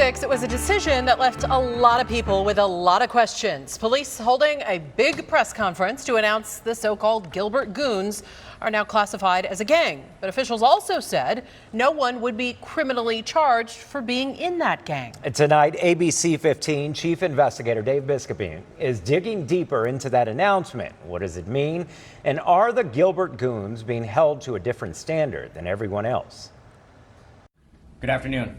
6, it was a decision that left a lot of people with a lot of questions. Police holding a big press conference to announce the so-called Gilbert Goons are now classified as a gang. But officials also said no one would be criminally charged for being in that gang. Tonight, ABC 15 Chief Investigator Dave Biscopine is digging deeper into that announcement. What does it mean? And are the Gilbert Goons being held to a different standard than everyone else? Good afternoon.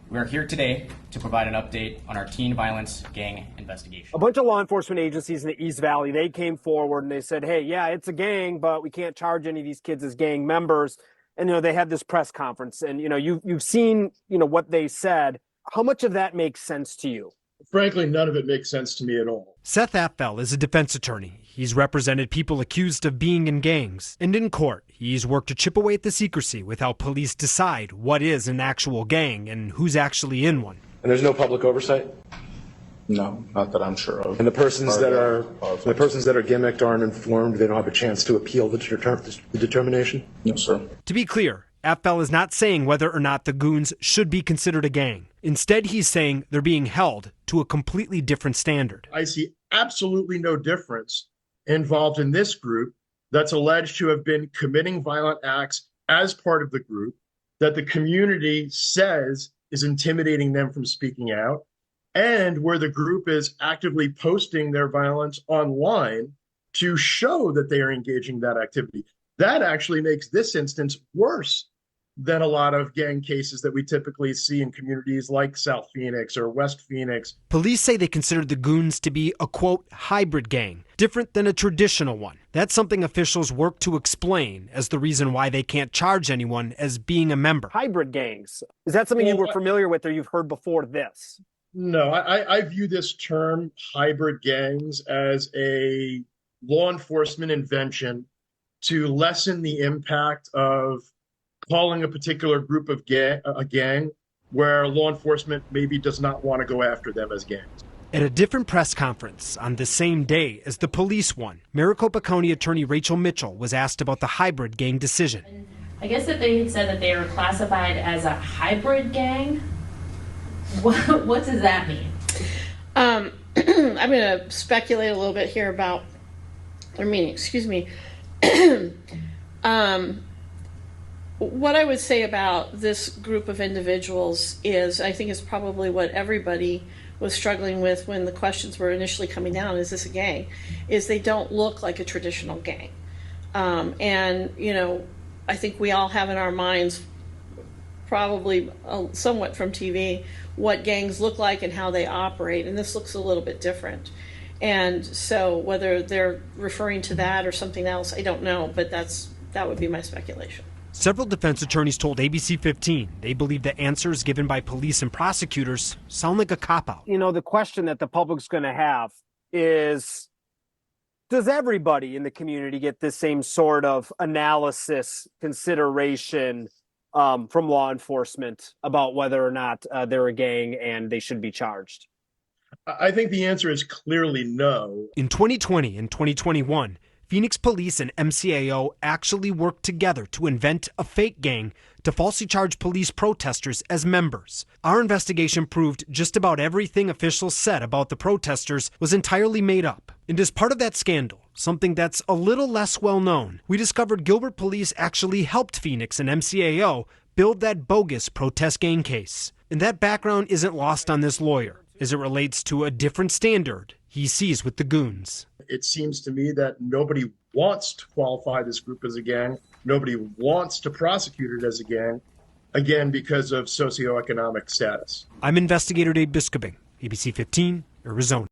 We are here today to provide an update on our teen violence gang investigation. A bunch of law enforcement agencies in the East Valley, they came forward and they said, hey, yeah, it's a gang, but we can't charge any of these kids as gang members. And, they had this press conference and, you've seen, what they said. How much of that makes sense to you? Frankly, none of it makes sense to me at all. Seth Apfel is a defense attorney. He's represented people accused of being in gangs. And in court, he's worked to chip away at the secrecy with how police decide what is an actual gang and who's actually in one. And there's no public oversight? No, not that I'm sure of. And the persons that are gimmicked aren't informed, they don't have a chance to appeal the determination? No, sir. To be clear, Apfel is not saying whether or not the Goons should be considered a gang. Instead, he's saying they're being held to a completely different standard. I see absolutely no difference involved in this group that's alleged to have been committing violent acts as part of the group that the community says is intimidating them from speaking out, and where the group is actively posting their violence online to show that they are engaging in that activity. That actually makes this instance worse than a lot of gang cases that we typically see in communities like South Phoenix or West Phoenix. Police say they consider the Goons to be a, quote, hybrid gang, different than a traditional one. That's something officials work to explain as the reason why they can't charge anyone as being a member. Hybrid gangs. Is that something you were familiar with or you've heard before this? No, I view this term hybrid gangs as a law enforcement invention to lessen the impact of calling a particular group of a gang where law enforcement maybe does not want to go after them as gangs. At a different press conference on the same day as the police one, Maricopa County Attorney Rachel Mitchell was asked about the hybrid gang decision. I guess that they had said that they were classified as a hybrid gang. What does that mean? I'm going to speculate a little bit here about their meaning. Excuse me. What I would say about this group of individuals is, I think it's probably what everybody was struggling with when the questions were initially coming down, is this a gang? Is they don't look like a traditional gang. And, I think we all have in our minds, probably somewhat from TV, what gangs look like and how they operate. And this looks a little bit different. And so whether they're referring to that or something else, I don't know, but that would be my speculation. Several defense attorneys told ABC 15 they believe the answers given by police and prosecutors sound like a cop-out. The question that the public's going to have is, does everybody in the community get the same sort of analysis, consideration from law enforcement about whether or not they're a gang and they should be charged? I think the answer is clearly no. In 2020 and 2021, Phoenix police and MCAO actually worked together to invent a fake gang to falsely charge police protesters as members. Our investigation proved just about everything officials said about the protesters was entirely made up. And as part of that scandal, something that's a little less well known, we discovered Gilbert police actually helped Phoenix and MCAO build that bogus protest gang case. And that background isn't lost on this lawyer, as it relates to a different standard he sees with the Goons. It seems to me that nobody wants to qualify this group as a gang. Nobody wants to prosecute it as a gang, again, because of socioeconomic status. I'm investigator Dave Biscopine, ABC 15, Arizona.